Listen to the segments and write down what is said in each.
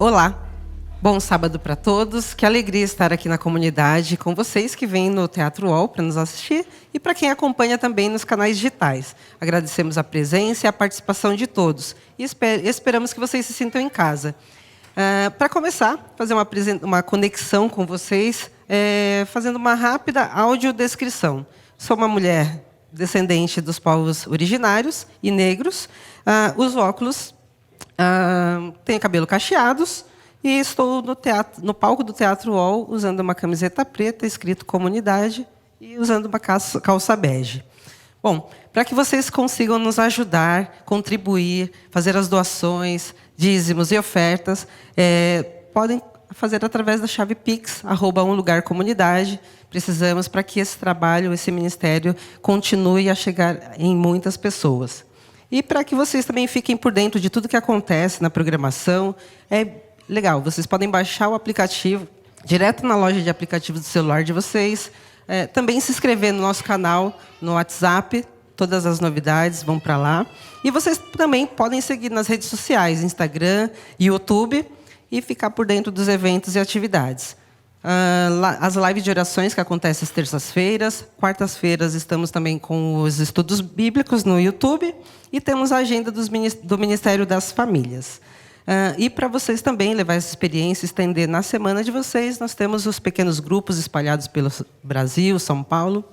Olá, bom sábado para todos. Que alegria estar aqui na comunidade com vocês que vêm no Teatro UOL para nos assistir e para quem acompanha também nos canais digitais. Agradecemos a presença e a participação de todos e esperamos que vocês se sintam em casa. Para começar, fazer uma conexão com vocês, fazendo uma rápida audiodescrição. Sou uma mulher descendente dos povos originários e negros, uso óculos, tenho cabelo cacheados e estou no palco do Teatro UOL usando uma camiseta preta, escrito comunidade, e usando uma calça bege. Bom, para que vocês consigam nos ajudar, contribuir, fazer as doações, dízimos e ofertas, podem fazer através da chave Pix, @umlugarcomunidade. Precisamos para que esse trabalho, esse ministério, continue a chegar em muitas pessoas. E para que vocês também fiquem por dentro de tudo que acontece na programação, é legal, vocês podem baixar o aplicativo direto na loja de aplicativos do celular de vocês, também se inscrever no nosso canal, no WhatsApp, todas as novidades vão para lá. E vocês também podem seguir nas redes sociais, Instagram, YouTube, e ficar por dentro dos eventos e atividades. As lives de orações que acontecem às terças-feiras, quartas-feiras estamos também com os estudos bíblicos no YouTube e temos a agenda do Ministério das Famílias. E para vocês também levar essa experiência, estender na semana de vocês, nós temos os pequenos grupos espalhados pelo Brasil, São Paulo,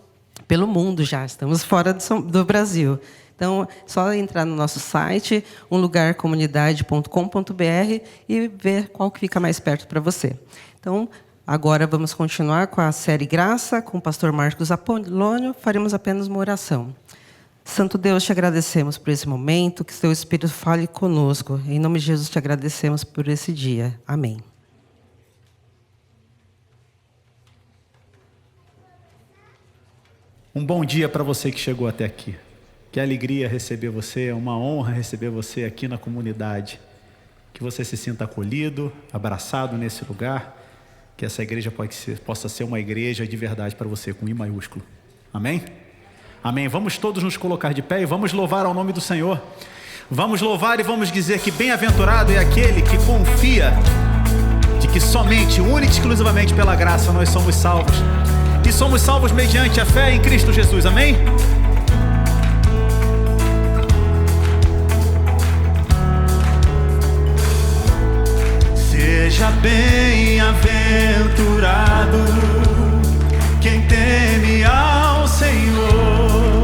pelo mundo já, estamos fora do Brasil. Então, só entrar no nosso site, umlugarcomunidade.com.br e ver qual que fica mais perto para você. Então, agora vamos continuar com a série Graça, com o pastor Marcos Apolônio. Faremos apenas uma oração. Santo Deus, te agradecemos por esse momento, que seu Espírito fale conosco. Em nome de Jesus, te agradecemos por esse dia. Amém. Um bom dia para você que chegou até aqui. Que alegria receber você, é uma honra receber você aqui na comunidade. Que você se sinta acolhido, abraçado nesse lugar. Que essa igreja possa ser uma igreja de verdade para você, com I maiúsculo. Amém? Amém. Vamos todos nos colocar de pé e vamos louvar ao nome do Senhor. Vamos louvar e vamos dizer que bem-aventurado é aquele que confia de que somente, única e exclusivamente pela graça nós somos salvos. E somos salvos mediante a fé em Cristo Jesus. Amém? Seja bem-aventurado quem teme ao Senhor,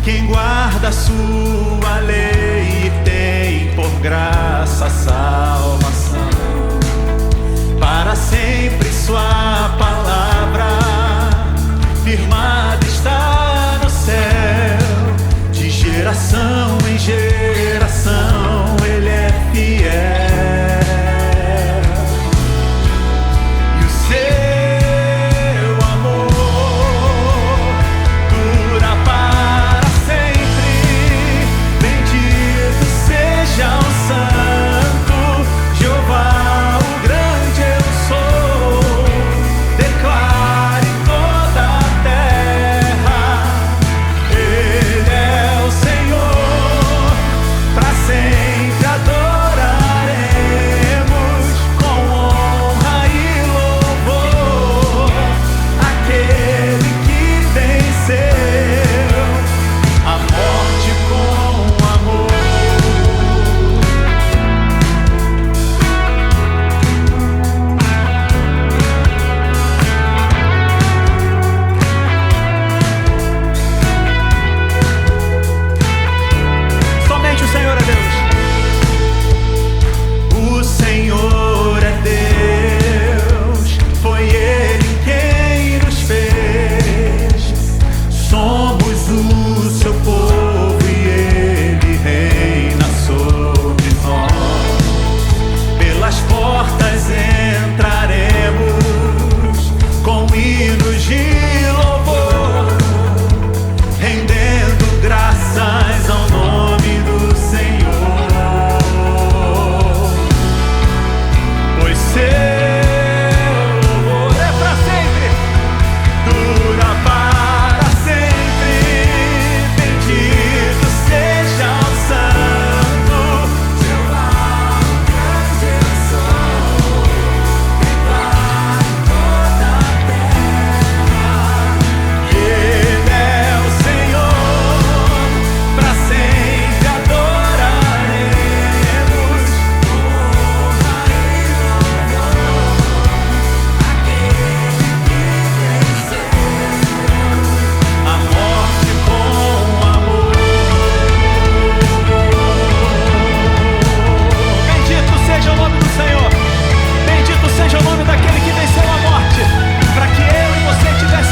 quem guarda a sua lei e tem por graça a salvação. Para sempre sua palavra firmada está no céu, de geração em geração ele é fiel. Declare toda a terra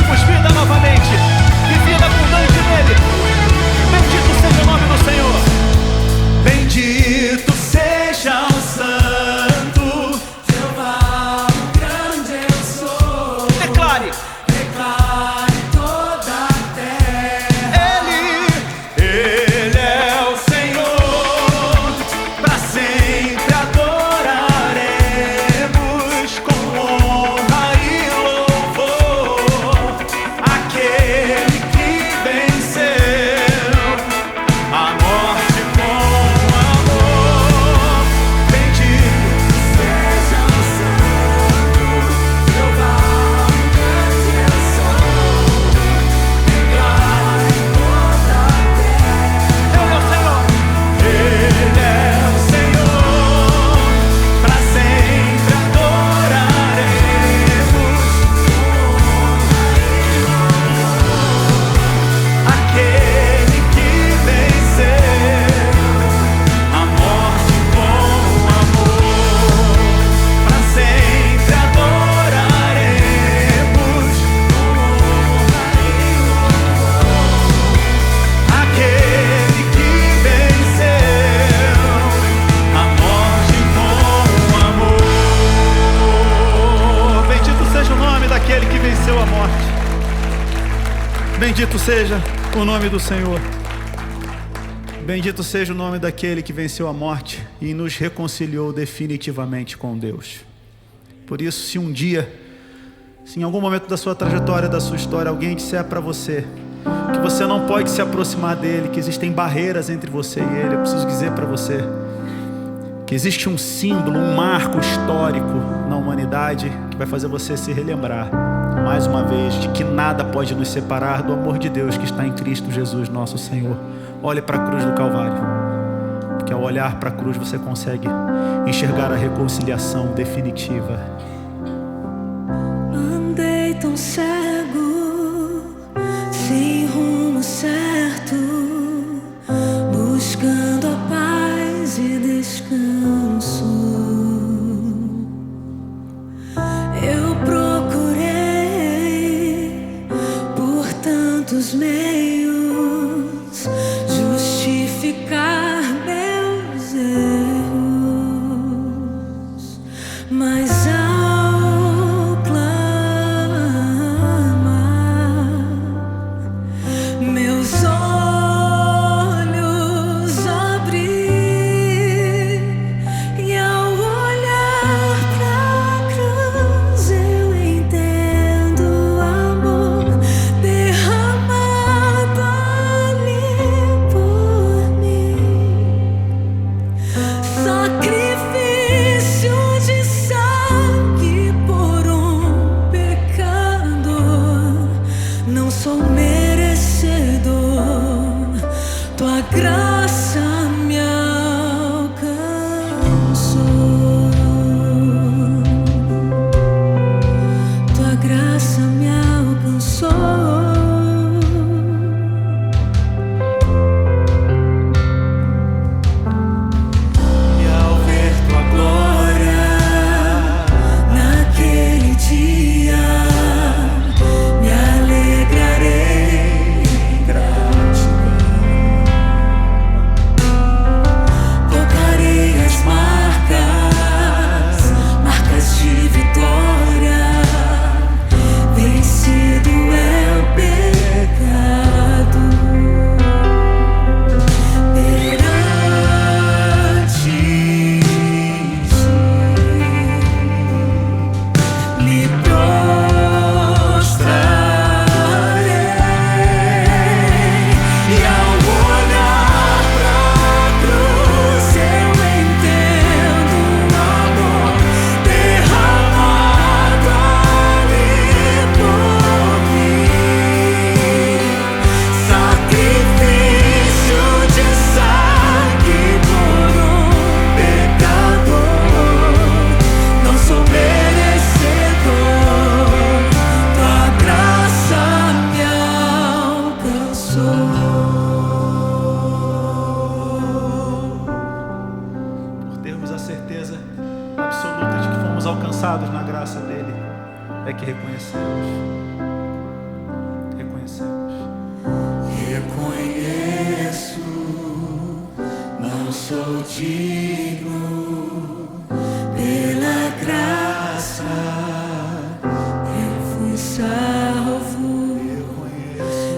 recebemos vida novamente e vida abundante nele. Bendito seja o nome do Senhor. Bendito seja o Santo Jeová, o grande eu sou. Declare toda a terra. Ele é o Senhor, para sempre adoraremos com honra e louvor aquele que venceu a morte com amor. Bendito seja o Santo Jeová, o grande eu sou. Declare toda a terra. Ele é o Senhor, para sempre adoraremos aquele que venceu a morte com amor. Para sempre adoraremos aquele que venceu a morte com amor. Bendito seja o nome daquele que venceu a morte. Bendito seja o nome do Senhor. Bendito seja o nome daquele que venceu a morte e nos reconciliou definitivamente com Deus. Por isso, se um dia, se em algum momento da sua trajetória, da sua história, alguém disser para você que você não pode se aproximar dele, que existem barreiras entre você e ele, eu preciso dizer para você que existe um símbolo, um marco histórico na humanidade que vai fazer você se relembrar, mais uma vez, de que nada pode nos separar do amor de Deus que está em Cristo Jesus, nosso Senhor. Olhe para a cruz do Calvário, porque ao olhar para a cruz você consegue enxergar a reconciliação definitiva. Andei tão cego, sem rumo certo, buscando a paz e descanso. Eu procurei por tantos meios justificar meus erros, mas ao clamar, meus olhos abri, e ao olhar pra cruz eu entendo o amor derramado ali por mim. Sacrifício de sangue por um pecador. Não sou merecedor, tua graça me alcançou. Tua graça me alcançou. E ao ver tua glória naquele dia, me alegrarei em gratidão. Tocarei as marcas de vitória. Vencido é o pecado. Perante ti me prostrarei, e ao olhar pra cruz eu entendo o amor derramado ali por mim. Sacrifício de sangue por um pecador. Não sou merecedor, tua graça me alcançou. Por termos a certeza absoluta de que fomos alcançados na graça dele, é que reconhecemos. Reconheço, não sou digno, pela graça eu fui salvo.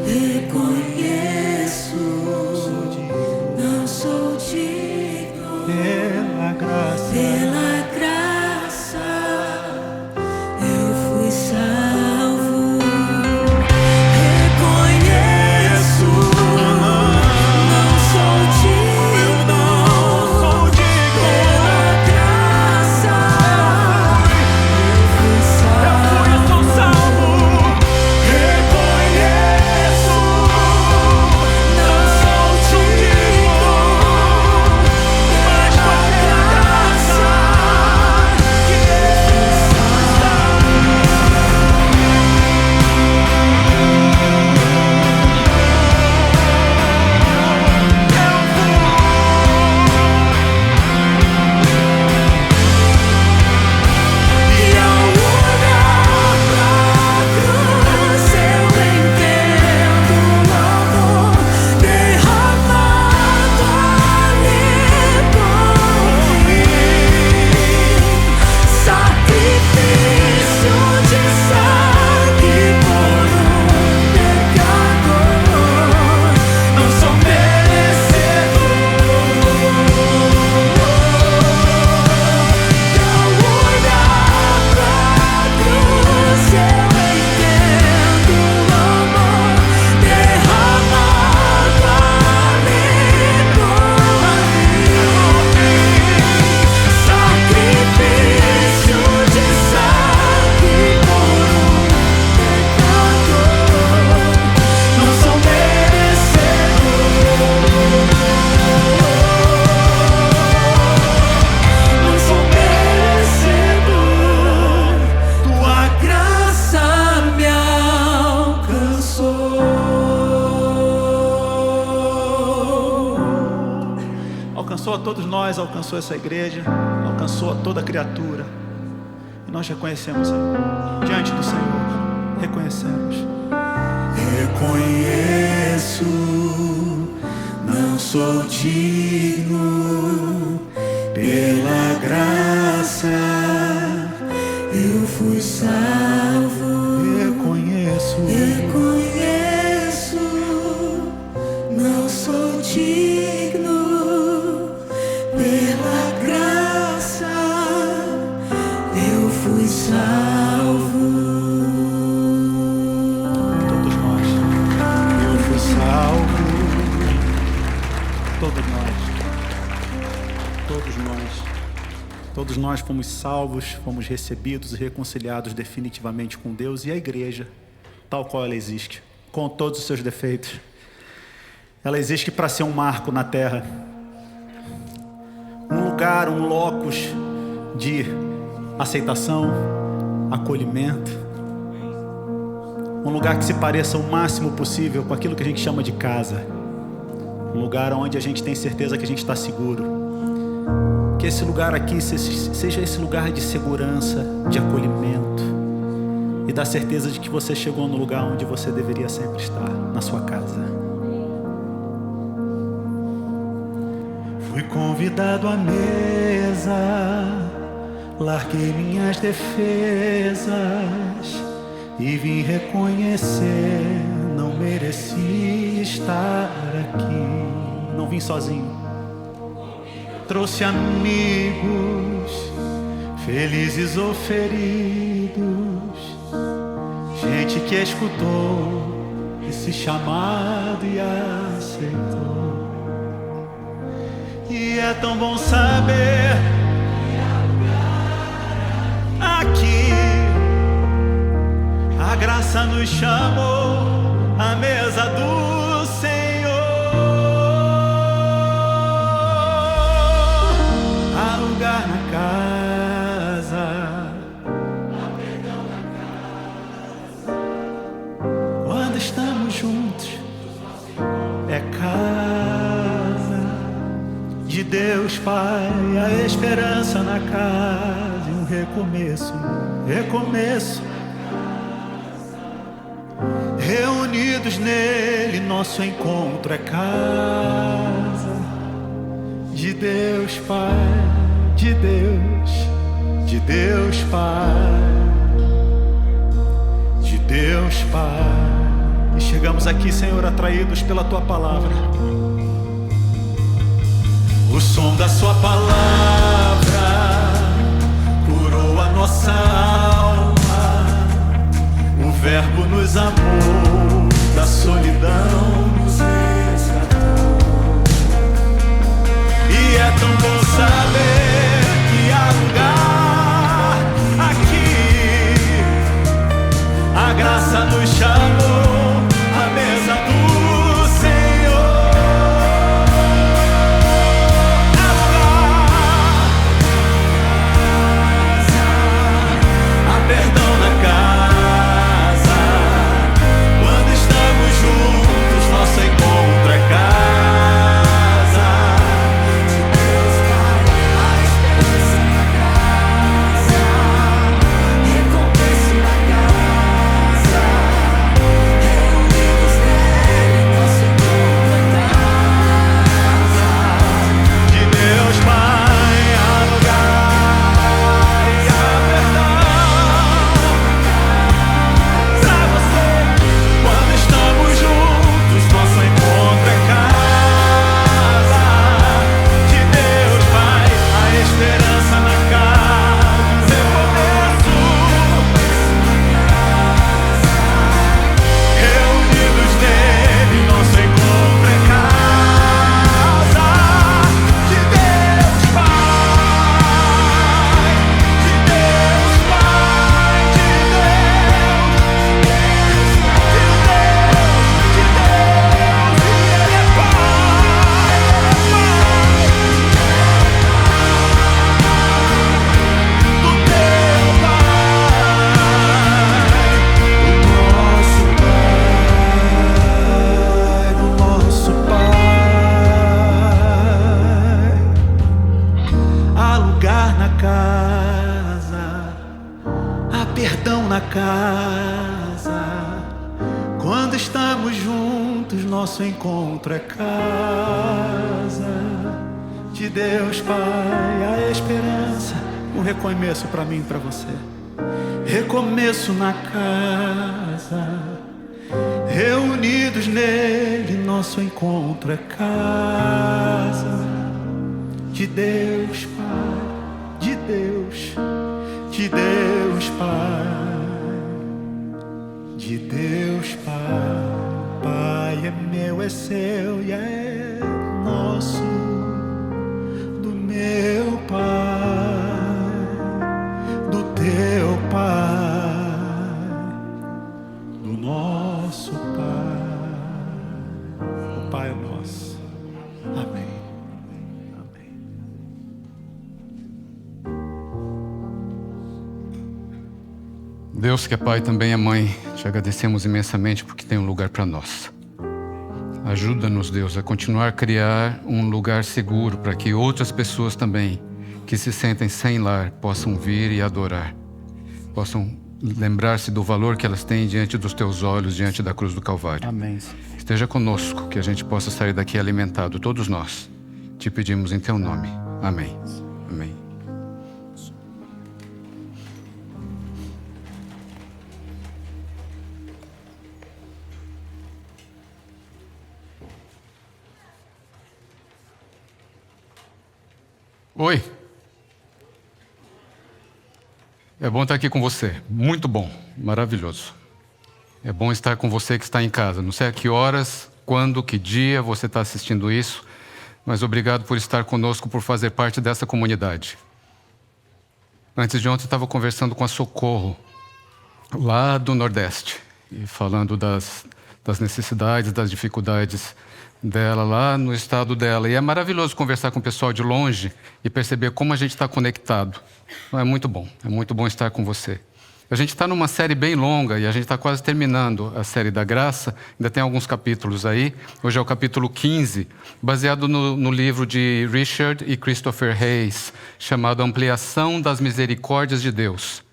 Reconheço, não sou digno, pela graça eu fui salvo. Reconheço, não sou digno, pela graça eu fui salvo. Reconheço, não sou digno, mas pela graça que eu fui E ao olhar pra cruz eu entendo o amor derramado ali por mim. Sacrifício de sangue por pecador. Não sou merecedor. E ao olhar pra cruz eu entendo o amor derramado ali por mim. Sacrifício de sangue por pecador. Não sou merecedor. Não sou merecedor. Tua graça me alcançou. Alcançou a todos nós, alcançou essa igreja, alcançou a toda criatura. E nós reconhecemos, Senhor, diante do Senhor, reconhecemos. Reconheço, não sou digno, pela graça eu fui salvo. Reconheço, não sou digno, pela graça eu fui salvo. Todos nós, eu fui salvo. Todos nós fomos salvos, fomos recebidos e reconciliados definitivamente com Deus e a igreja, tal qual ela existe, com todos os seus defeitos. Ela existe para ser um marco na terra, um lugar, um locus de aceitação, acolhimento, um lugar que se pareça o máximo possível com aquilo que a gente chama de casa, um lugar onde a gente tem certeza que a gente está seguro. Que esse lugar aqui seja esse lugar de segurança, de acolhimento e da certeza de que você chegou no lugar onde você deveria sempre estar, na sua casa. Fui convidado à mesa, larguei minhas defesas e vim reconhecer, não mereci estar aqui. Não vim sozinho. Trouxe amigos, felizes ou feridos, gente que escutou esse chamado e aceitou. E é tão bom saber aqui a graça nos chamou à mesa do Senhor. Há lugar na casa, quando estamos juntos, é casa de Deus Pai, a esperança na casa e um recomeço, recomeço. Reúne Reunidos nele, nosso encontro é casa de Deus Pai, de Deus Pai, de Deus Pai. E chegamos aqui, Senhor, atraídos pela Tua palavra. O som da Sua palavra curou a nossa alma. O Verbo nos amou, da solidão nos resgatou. E é tão bom saber que há lugar aqui. A graça nos chamou à mesa do Senhor. Há lugar, há perdão na casa. Quando estamos juntos, nosso encontro é casa de Deus Pai, a esperança na casa, recompensa na casa, reunidos nele, nosso encontro é casa de Deus Pai. Há lugar e há perdão pra você. Quando estamos juntos, nosso encontro é casa de Deus Pai, a esperança na casa, recomeço na casa, reunidos nele, nosso encontro é casa de Deus Pai, de Deus Pai, de nosso Pai. Há lugar na casa, há perdão na casa. Quando estamos juntos, nosso encontro é casa de Deus Pai, a esperança, um recomeço para mim e para você. Recomeço na casa, reunidos nele, nosso encontro é casa de Deus Pai, de Deus Pai, de Deus Pai. Pai é meu, é seu e é nosso, do meu Pai, do teu Pai, do nosso Pai. O Pai é nosso. Amém. Amém. Deus que é Pai também é Mãe, te agradecemos imensamente porque tem um lugar para nós. Ajuda-nos, Deus, a continuar a criar um lugar seguro para que outras pessoas também, que se sentem sem lar, possam vir e adorar. Possam lembrar-se do valor que elas têm diante dos teus olhos, diante da cruz do Calvário. Amém. Esteja conosco, que a gente possa sair daqui alimentado, todos nós. Te pedimos em teu nome. Amém. Amém. Oi. É bom estar aqui com você. Muito bom. Maravilhoso. É bom estar com você que está em casa. Não sei a que horas, quando, que dia você está assistindo isso, mas obrigado por estar conosco, por fazer parte dessa comunidade. Antes de ontem eu estava conversando com a Socorro, lá do Nordeste, e falando das necessidades, das dificuldades dela lá no estado dela. E é maravilhoso conversar com o pessoal de longe e perceber como a gente está conectado. É muito bom estar com você. A gente está numa série bem longa e a gente está quase terminando a série da graça. Ainda tem alguns capítulos aí. Hoje é o capítulo 15, baseado no livro de Richard e Christopher Hayes, chamado Ampliação das Misericórdias de Deus.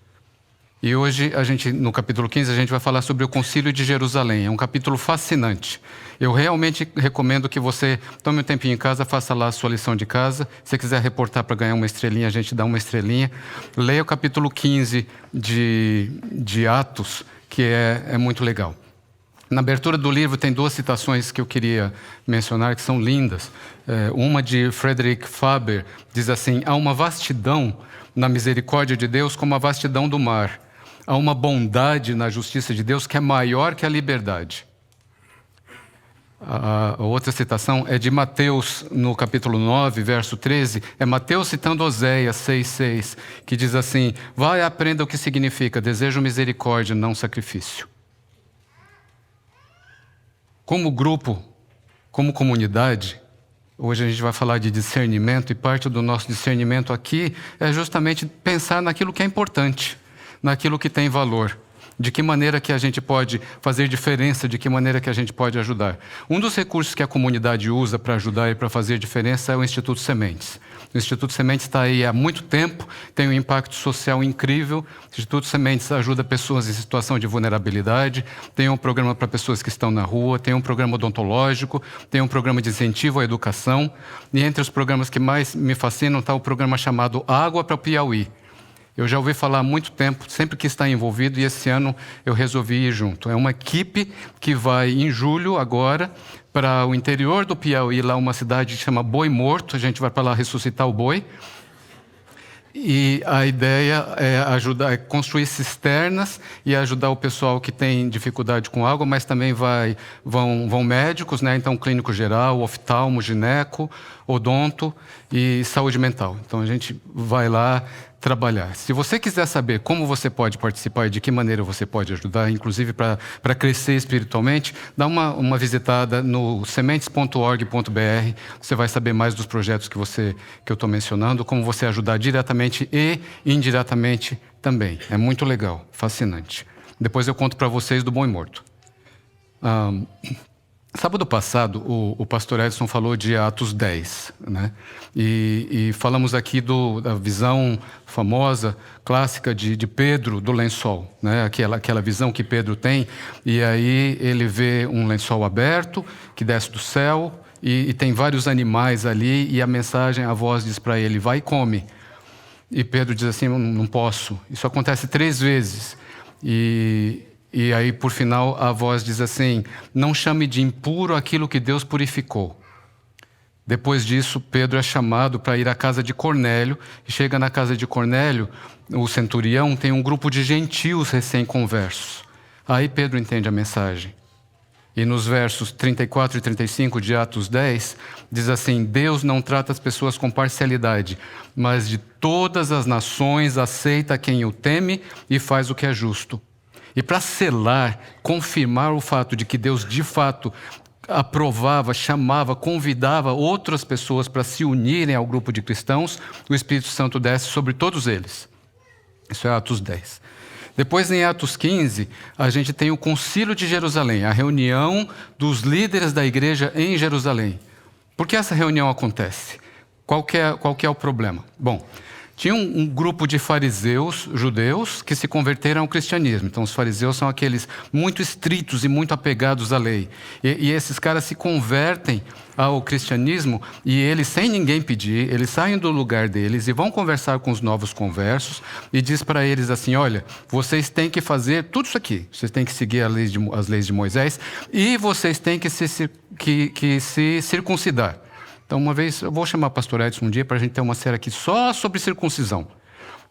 E hoje, no capítulo 15, a gente vai falar sobre o Concílio de Jerusalém. É um capítulo fascinante. Eu realmente recomendo que você tome um tempinho em casa, faça lá a sua lição de casa. Se você quiser reportar para ganhar uma estrelinha, a gente dá uma estrelinha. Leia o capítulo 15 de Atos, que é muito legal. Na abertura do livro tem 2 citações que eu queria mencionar, que são lindas. Uma de Frederick Faber diz assim: há uma vastidão na misericórdia de Deus como a vastidão do mar. Há uma bondade na justiça de Deus que é maior que a liberdade. A outra citação é de Mateus, no capítulo 9, verso 13. É Mateus citando Oséias 6,6, que diz assim: vai e aprenda o que significa desejo misericórdia, não sacrifício. Como grupo, como comunidade, hoje a gente vai falar de discernimento, e parte do nosso discernimento aqui é justamente pensar naquilo que é importante, naquilo que tem valor, de que maneira que a gente pode fazer diferença, de que maneira que a gente pode ajudar. Um dos recursos que a comunidade usa para ajudar e para fazer diferença é o Instituto Sementes. O Instituto Sementes está aí há muito tempo, tem um impacto social incrível. O Instituto Sementes ajuda pessoas em situação de vulnerabilidade, tem um programa para pessoas que estão na rua, tem um programa odontológico, tem um programa de incentivo à educação. E entre os programas que mais me fascinam está o programa chamado Água para o Piauí. Eu já ouvi falar há muito tempo, sempre que está envolvido, e esse ano eu resolvi ir junto. É uma equipe que vai em julho agora para o interior do Piauí, lá uma cidade que chama Boi Morto. A gente vai para lá ressuscitar o boi. E a ideia é construir cisternas e ajudar o pessoal que tem dificuldade com água, mas também vão médicos, né? Então, clínico geral, oftalmo, gineco, odonto e saúde mental. Então, a gente vai lá trabalhar. Se você quiser saber como você pode participar e de que maneira você pode ajudar, inclusive para crescer espiritualmente, dá uma visitada no sementes.org.br. Você vai saber mais dos projetos que eu estou mencionando, como você ajudar diretamente e indiretamente também. É muito legal, fascinante. Depois eu conto para vocês do Boi Morto. Sábado passado, o pastor Edson falou de Atos 10, né? E falamos aqui da visão famosa, clássica de Pedro do lençol, né? Aquela visão que Pedro tem, e aí ele vê um lençol aberto que desce do céu e tem vários animais ali, e a voz diz para ele: vai e come. E Pedro diz assim: não posso. Isso acontece 3 vezes. E aí, por final, a voz diz assim: não chame de impuro aquilo que Deus purificou. Depois disso, Pedro é chamado para ir à casa de Cornélio. E chega na casa de Cornélio, o centurião tem um grupo de gentios recém-conversos. Aí Pedro entende a mensagem. E nos versos 34 e 35 de Atos 10, diz assim: Deus não trata as pessoas com parcialidade, mas de todas as nações aceita quem o teme e faz o que é justo. E para selar, confirmar o fato de que Deus de fato aprovava, chamava, convidava outras pessoas para se unirem ao grupo de cristãos, o Espírito Santo desce sobre todos eles. Isso é Atos 10. Depois, em Atos 15, a gente tem o Concílio de Jerusalém, a reunião dos líderes da igreja em Jerusalém. Por que essa reunião acontece? Qual que é o problema? Bom, tinha um grupo de fariseus judeus que se converteram ao cristianismo. Então, os fariseus são aqueles muito estritos e muito apegados à lei. E esses caras se convertem ao cristianismo e eles, sem ninguém pedir, eles saem do lugar deles e vão conversar com os novos conversos e diz para eles assim: olha, vocês têm que fazer tudo isso aqui. Vocês têm que seguir as leis de Moisés e vocês têm que se circuncidar. Então, uma vez, eu vou chamar o pastor Edson um dia para a gente ter uma série aqui só sobre circuncisão,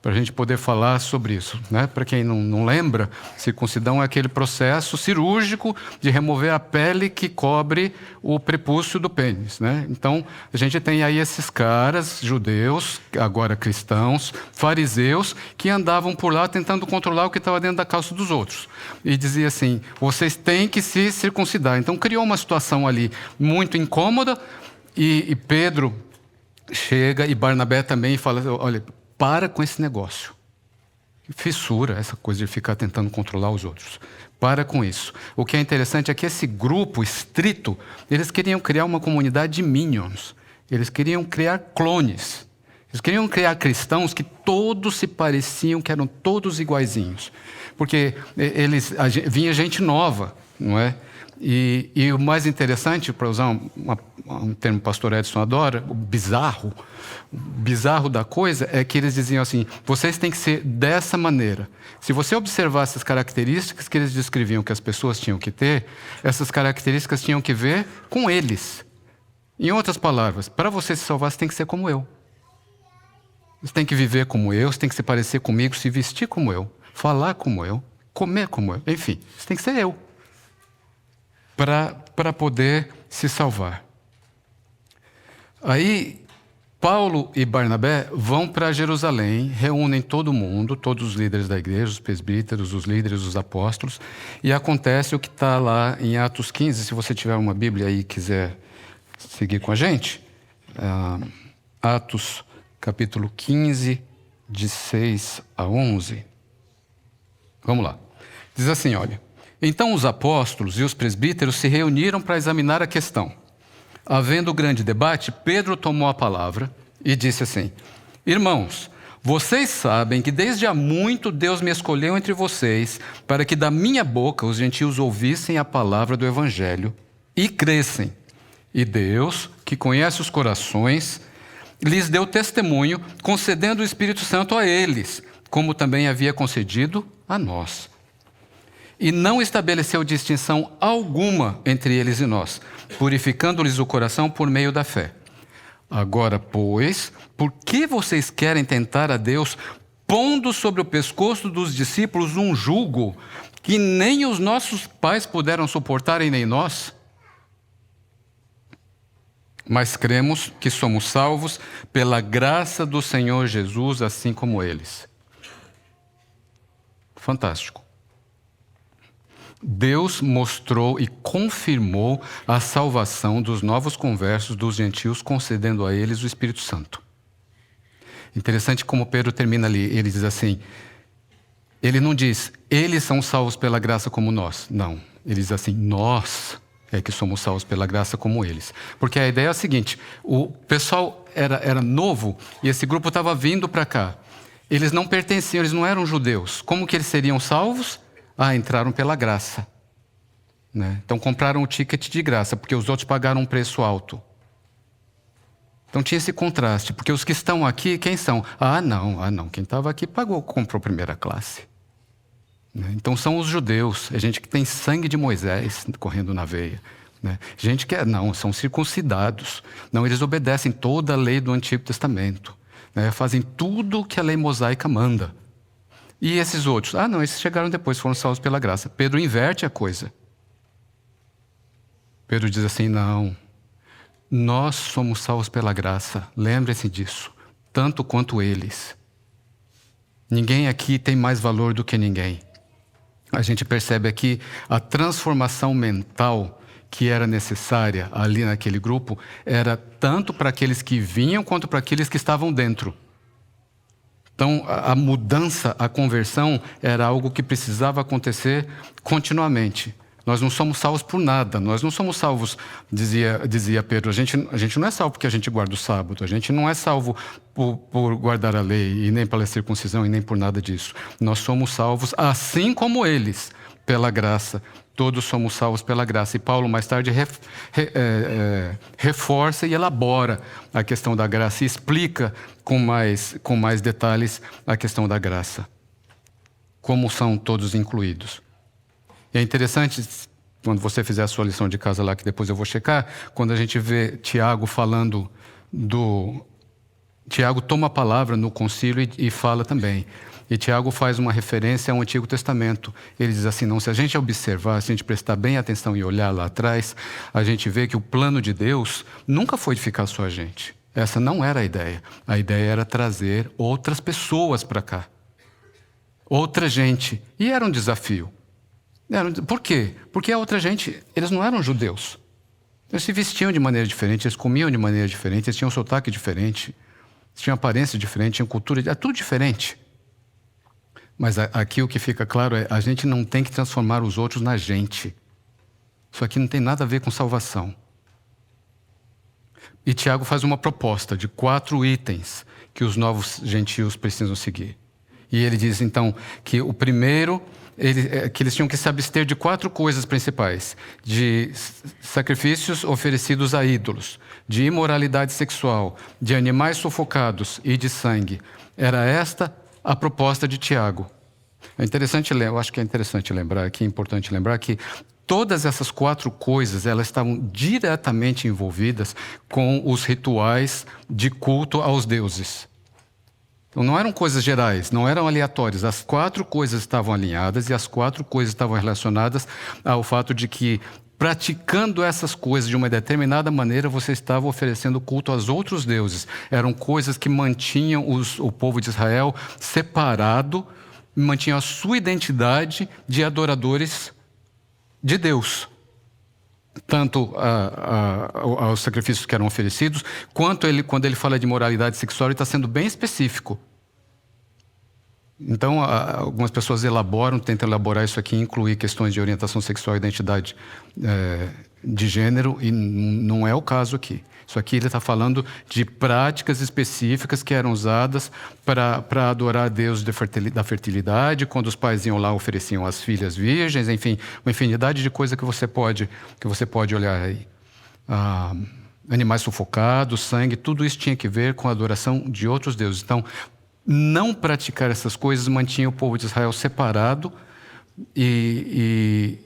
para a gente poder falar sobre isso, né? Para quem não lembra, circuncisão é aquele processo cirúrgico de remover a pele que cobre o prepúcio do pênis, né? Então, a gente tem aí esses caras, judeus, agora cristãos, fariseus, que andavam por lá tentando controlar o que estava dentro da calça dos outros. E dizia assim: vocês têm que se circuncidar. Então, criou uma situação ali muito incômoda. E Pedro chega, e Barnabé também, e fala: olha, para com esse negócio. Fissura, essa coisa de ficar tentando controlar os outros. Para com isso. O que é interessante é que esse grupo estrito, eles queriam criar uma comunidade de minions. Eles queriam criar clones. Eles queriam criar cristãos que todos se pareciam, que eram todos iguaizinhos. Porque vinha gente nova, não é? E o mais interessante, para usar um termo que o pastor Edson adora, o bizarro da coisa é que eles diziam assim, vocês têm que ser dessa maneira. Se você observar essas características que eles descreviam que as pessoas tinham que ter, essas características tinham que ver com eles. Em outras palavras, para você se salvar, você tem que ser como eu. Você tem que viver como eu, você tem que se parecer comigo, se vestir como eu, falar como eu, comer como eu, enfim, você tem que ser eu. Para poder se salvar. Aí, Paulo e Barnabé vão para Jerusalém, reúnem todo mundo, todos os líderes da igreja, os presbíteros, os líderes, os apóstolos, e acontece o que está lá em Atos 15, se você tiver uma Bíblia aí e quiser seguir com a gente, Atos capítulo 15, de 6 a 11. Vamos lá. Diz assim, olha. Então os apóstolos e os presbíteros se reuniram para examinar a questão. Havendo grande debate, Pedro tomou a palavra e disse assim, irmãos, vocês sabem que desde há muito Deus me escolheu entre vocês para que da minha boca os gentios ouvissem a palavra do Evangelho e crescem. E Deus, que conhece os corações, lhes deu testemunho, concedendo o Espírito Santo a eles, como também havia concedido a nós. E não estabeleceu distinção alguma entre eles e nós, purificando-lhes o coração por meio da fé. Agora, pois, por que vocês querem tentar a Deus, pondo sobre o pescoço dos discípulos um jugo que nem os nossos pais puderam suportar e nem nós? Mas cremos que somos salvos pela graça do Senhor Jesus, assim como eles. Fantástico. Deus mostrou e confirmou a salvação dos novos conversos dos gentios, concedendo a eles o Espírito Santo. Interessante como Pedro termina ali. Ele diz assim, ele não diz, eles são salvos pela graça como nós. Não, ele diz assim, nós é que somos salvos pela graça como eles. Porque a ideia é a seguinte, o pessoal era novo e esse grupo estava vindo para cá. Eles não pertenciam, eles não eram judeus. Como que eles seriam salvos? Entraram pela graça. Né? Então compraram o ticket de graça, porque os outros pagaram um preço alto. Então tinha esse contraste, porque os que estão aqui, quem são? Não, quem estava aqui comprou primeira classe. Né? Então são os judeus, é gente que tem sangue de Moisés correndo na veia. Né? Gente que são circuncidados. Não, eles obedecem toda a lei do Antigo Testamento. Né? Fazem tudo o que a lei mosaica manda. E esses outros? Esses chegaram depois, foram salvos pela graça. Pedro inverte a coisa. Pedro diz assim, não, nós somos salvos pela graça, lembrem-se disso, tanto quanto eles. Ninguém aqui tem mais valor do que ninguém. A gente percebe aqui a transformação mental que era necessária ali naquele grupo, era tanto para aqueles que vinham quanto para aqueles que estavam dentro. Então, a mudança, a conversão, era algo que precisava acontecer continuamente. Nós não somos salvos por nada, nós não somos salvos, dizia Pedro, a gente não é salvo porque a gente guarda o sábado, a gente não é salvo por guardar a lei, e nem pela circuncisão, e nem por nada disso. Nós somos salvos, assim como eles, pela graça. Todos somos salvos pela graça. E Paulo, mais tarde, reforça e elabora a questão da graça e explica com mais detalhes a questão da graça. Como são todos incluídos. E é interessante, quando você fizer a sua lição de casa lá, que depois eu vou checar, quando a gente vê Tiago falando Tiago toma a palavra no concílio e fala também. E Tiago faz uma referência ao Antigo Testamento. Ele diz assim, não, se a gente observar, se a gente prestar bem atenção e olhar lá atrás, a gente vê que o plano de Deus nunca foi de ficar só a gente. Essa não era a ideia. A ideia era trazer outras pessoas para cá. Outra gente. E era um desafio. Por quê? Porque a outra gente, eles não eram judeus. Eles se vestiam de maneira diferente, eles comiam de maneira diferente, eles tinham um sotaque diferente, eles tinham aparência diferente, tinham cultura, é tudo diferente. Mas aqui o que fica claro é, a gente não tem que transformar os outros na gente. Isso aqui não tem nada a ver com salvação. E Tiago faz uma proposta de 4 itens que os novos gentios precisam seguir. E ele diz, então, que o primeiro, que eles tinham que se abster de 4 coisas principais: de sacrifícios oferecidos a ídolos, de imoralidade sexual, de animais sufocados e de sangue. Era esta a proposta de Tiago. Eu acho que é interessante lembrar, aqui é importante lembrar que todas essas 4 coisas, elas estavam diretamente envolvidas com os rituais de culto aos deuses. Então não eram coisas gerais, não eram aleatórias. As 4 coisas estavam alinhadas e as 4 coisas estavam relacionadas ao fato de que, praticando essas coisas de uma determinada maneira, você estava oferecendo culto aos outros deuses. Eram coisas que mantinham o povo de Israel separado, mantinham a sua identidade de adoradores de Deus. Tanto aos sacrifícios que eram oferecidos, quanto quando ele fala de moralidade sexual, ele está sendo bem específico. Então, algumas pessoas tentam elaborar isso aqui, incluir questões de orientação sexual e identidade de gênero, e não é o caso aqui. Isso aqui ele está falando de práticas específicas que eram usadas para adorar a Deus da fertilidade, quando os pais iam lá ofereciam as filhas virgens, enfim, uma infinidade de coisas que você pode olhar aí. Animais sufocados, sangue, tudo isso tinha que ver com a adoração de outros deuses. Então, não praticar essas coisas mantinha o povo de Israel separado e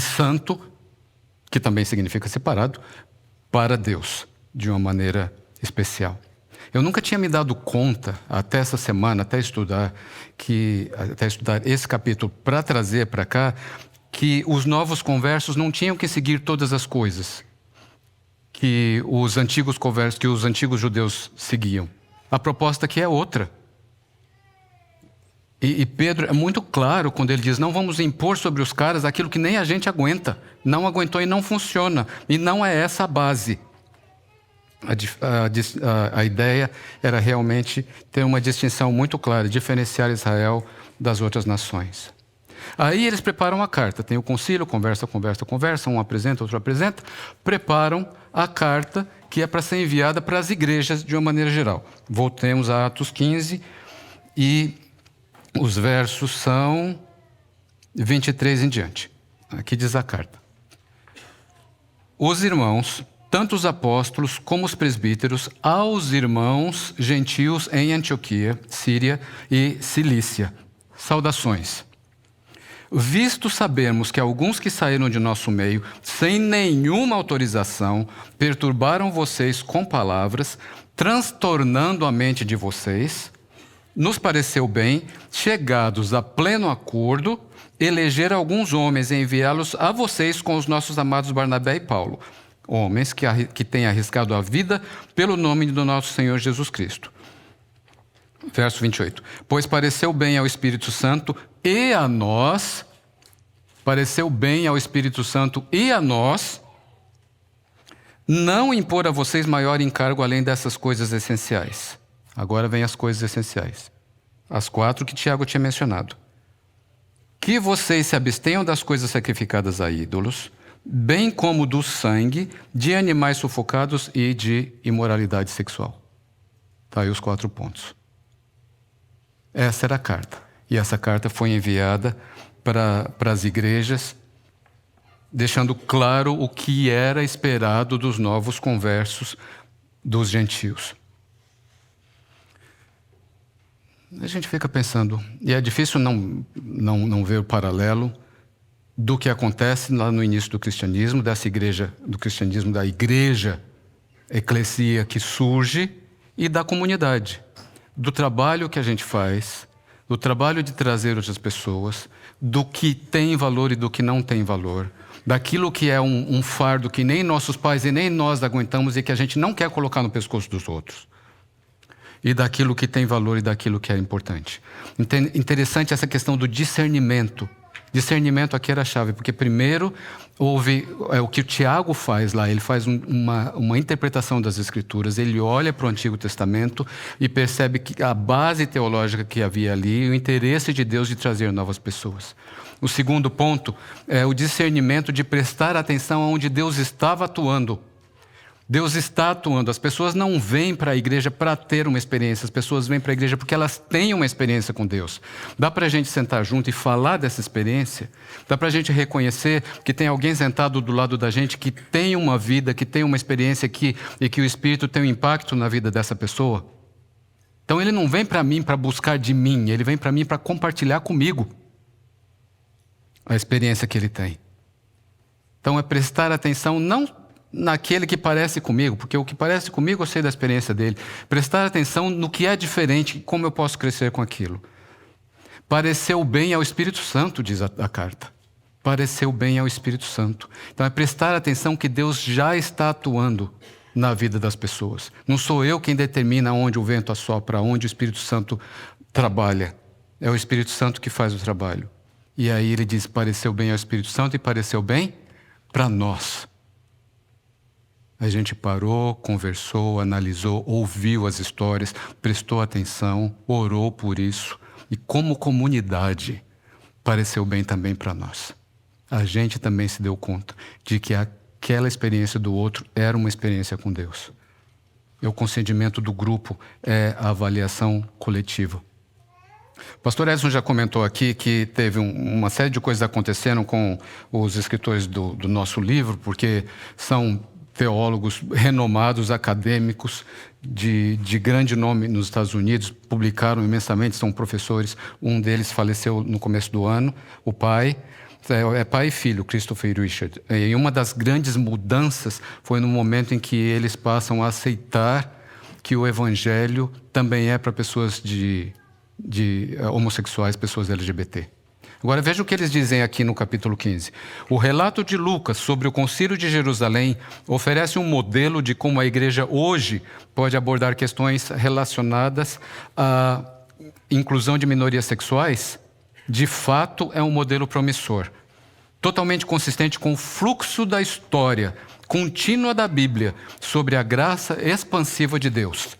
santo, que também significa separado, para Deus, de uma maneira especial. Eu nunca tinha me dado conta, até essa semana, até estudar esse capítulo para trazer para cá, que os novos conversos não tinham que seguir todas as coisas que os antigos conversos, que os antigos judeus seguiam. A proposta aqui é outra. E Pedro é muito claro quando ele diz: não vamos impor sobre os caras aquilo que nem a gente aguenta. Não aguentou e não funciona. E não é essa a base. A ideia era realmente ter uma distinção muito clara, diferenciar Israel das outras nações. Aí eles preparam a carta. Tem o concílio, conversa, um apresenta, outro apresenta. Preparam a carta que é para ser enviada para as igrejas de uma maneira geral. Voltemos a Atos 15 e os versos são 23 em diante. Aqui diz a carta: os irmãos, tanto os apóstolos como os presbíteros, aos irmãos gentios em Antioquia, Síria e Cilícia, saudações. Visto sabermos que alguns que saíram de nosso meio, sem nenhuma autorização, perturbaram vocês com palavras, transtornando a mente de vocês, nos pareceu bem, chegados a pleno acordo, eleger alguns homens e enviá-los a vocês com os nossos amados Barnabé e Paulo, homens que têm arriscado a vida pelo nome do nosso Senhor Jesus Cristo. Verso 28. Pois pareceu bem ao Espírito Santo e a nós, não impor a vocês maior encargo além dessas coisas essenciais. Agora vem as coisas essenciais. As 4 que Tiago tinha mencionado. Que vocês se abstenham das coisas sacrificadas a ídolos, bem como do sangue, de animais sufocados e de imoralidade sexual. Está aí os 4 pontos. Essa era a carta. E essa carta foi enviada para as igrejas, deixando claro o que era esperado dos novos conversos dos gentios. A gente fica pensando, e é difícil não ver o paralelo do que acontece lá no início do cristianismo, da igreja eclesia que surge, e da comunidade, do trabalho que a gente faz, do trabalho de trazer outras pessoas, do que tem valor e do que não tem valor, daquilo que é um fardo que nem nossos pais e nem nós aguentamos e que a gente não quer colocar no pescoço dos outros, e daquilo que tem valor e daquilo que é importante. Interessante essa questão do discernimento. Discernimento aqui era a chave, porque primeiro houve o que o Tiago faz lá, ele faz uma interpretação das Escrituras, ele olha para o Antigo Testamento e percebe que a base teológica que havia ali, o interesse de Deus de trazer novas pessoas. O segundo ponto é o discernimento de prestar atenção onde Deus estava atuando. Deus está atuando. As pessoas não vêm para a igreja para ter uma experiência. As pessoas vêm para a igreja porque elas têm uma experiência com Deus. Dá para a gente sentar junto e falar dessa experiência? Dá para a gente reconhecer que tem alguém sentado do lado da gente que tem uma vida, que tem uma experiência e que o Espírito tem um impacto na vida dessa pessoa? Então ele não vem para mim para buscar de mim. Ele vem para mim para compartilhar comigo a experiência que ele tem. Então é prestar atenção não naquele que parece comigo, porque o que parece comigo eu sei da experiência dele. Prestar atenção no que é diferente e como eu posso crescer com aquilo. Pareceu bem ao Espírito Santo, diz a carta. Pareceu bem ao Espírito Santo. Então é prestar atenção que Deus já está atuando na vida das pessoas. Não sou eu quem determina onde o vento assopra, onde o Espírito Santo trabalha. É o Espírito Santo que faz o trabalho. E aí ele diz, pareceu bem ao Espírito Santo e pareceu bem para nós. A gente parou, conversou, analisou, ouviu as histórias, prestou atenção, orou por isso. E como comunidade, pareceu bem também para nós. A gente também se deu conta de que aquela experiência do outro era uma experiência com Deus. E o consentimento do grupo é a avaliação coletiva. O pastor Edson já comentou aqui que teve uma série de coisas acontecendo com os escritores do nosso livro, porque são teólogos renomados, acadêmicos, de grande nome nos Estados Unidos, publicaram imensamente, são professores. Um deles faleceu no começo do ano, o pai. É pai e filho, Christopher e Richard. E uma das grandes mudanças foi no momento em que eles passam a aceitar que o evangelho também é para pessoas de homossexuais, pessoas LGBT. Agora veja o que eles dizem aqui no capítulo 15. O relato de Lucas sobre o Concílio de Jerusalém oferece um modelo de como a igreja hoje pode abordar questões relacionadas à inclusão de minorias sexuais. De fato, é um modelo promissor, totalmente consistente com o fluxo da história contínua da Bíblia sobre a graça expansiva de Deus.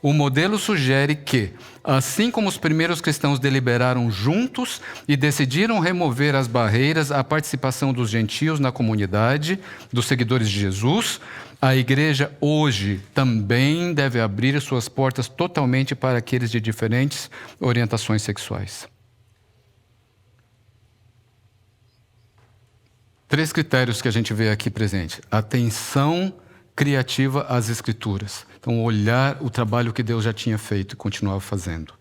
O modelo sugere que, assim como os primeiros cristãos deliberaram juntos e decidiram remover as barreiras à participação dos gentios na comunidade, dos seguidores de Jesus, a igreja hoje também deve abrir suas portas totalmente para aqueles de diferentes orientações sexuais. 3 critérios que a gente vê aqui presente. Atenção criativa às Escrituras. Então, olhar o trabalho que Deus já tinha feito e continuava fazendo.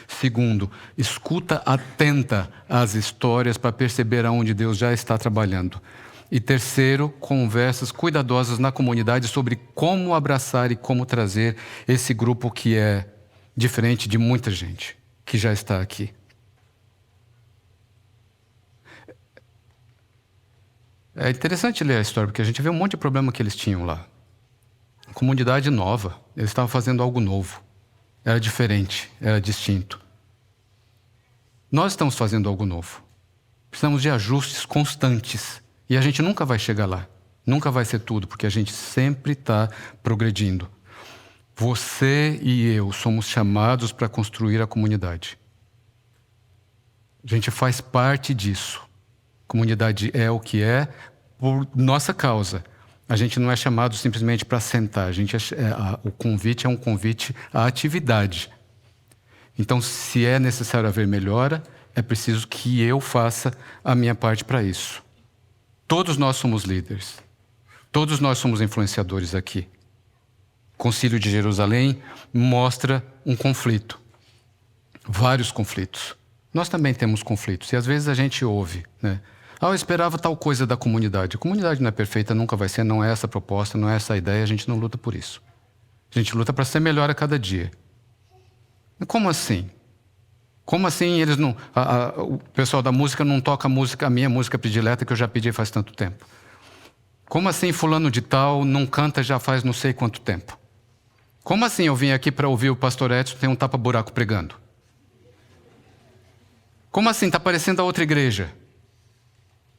Segundo, escuta atenta às histórias para perceber aonde Deus já está trabalhando. E terceiro, conversas cuidadosas na comunidade sobre como abraçar e como trazer esse grupo que é diferente de muita gente que já está aqui. É interessante ler a história, porque a gente vê um monte de problema que eles tinham lá. Comunidade nova, eles estavam fazendo algo novo. Era diferente, era distinto. Nós estamos fazendo algo novo. Precisamos de ajustes constantes. E a gente nunca vai chegar lá. Nunca vai ser tudo, porque a gente sempre está progredindo. Você e eu somos chamados para construir a comunidade. A gente faz parte disso. A comunidade é o que é por nossa causa. A gente não é chamado simplesmente para sentar. O convite é um convite à atividade. Então, se é necessário haver melhora, é preciso que eu faça a minha parte para isso. Todos nós somos líderes. Todos nós somos influenciadores aqui. O Concílio de Jerusalém mostra um conflito. Vários conflitos. Nós também temos conflitos. E às vezes a gente ouve, né? Eu esperava tal coisa da comunidade. A comunidade não é perfeita, nunca vai ser, não é essa a proposta, não é essa a ideia, a gente não luta por isso. A gente luta para ser melhor a cada dia. Como assim? Como assim eles não... o pessoal da música não toca a minha música predileta que eu já pedi faz tanto tempo? Como assim fulano de tal não canta já faz não sei quanto tempo? Como assim eu vim aqui para ouvir o pastor Edson tem um tapa-buraco pregando? Como assim? Está parecendo a outra igreja.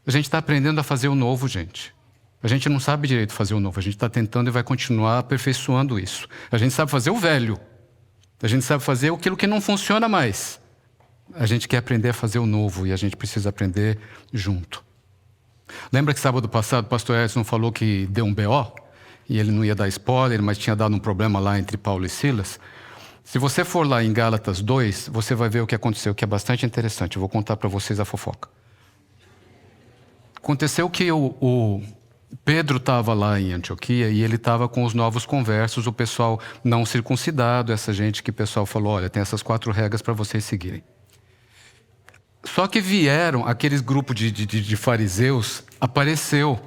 A gente está aprendendo a fazer o novo, gente. A gente não sabe direito fazer o novo. A gente está tentando e vai continuar aperfeiçoando isso. A gente sabe fazer o velho. A gente sabe fazer aquilo que não funciona mais. A gente quer aprender a fazer o novo e a gente precisa aprender junto. Lembra que sábado passado o pastor Edson falou que deu um BO? e ele não ia dar spoiler, mas tinha dado um problema lá entre Paulo e Silas. Se você for lá em Gálatas 2, você vai ver o que aconteceu, que é bastante interessante. Eu vou contar para vocês a fofoca. Aconteceu que o Pedro estava lá em Antioquia e ele estava com os novos conversos, o pessoal não circuncidado, essa gente que o pessoal falou, olha, tem essas 4 regras para vocês seguirem. Só que vieram aqueles grupos de fariseus, apareceu.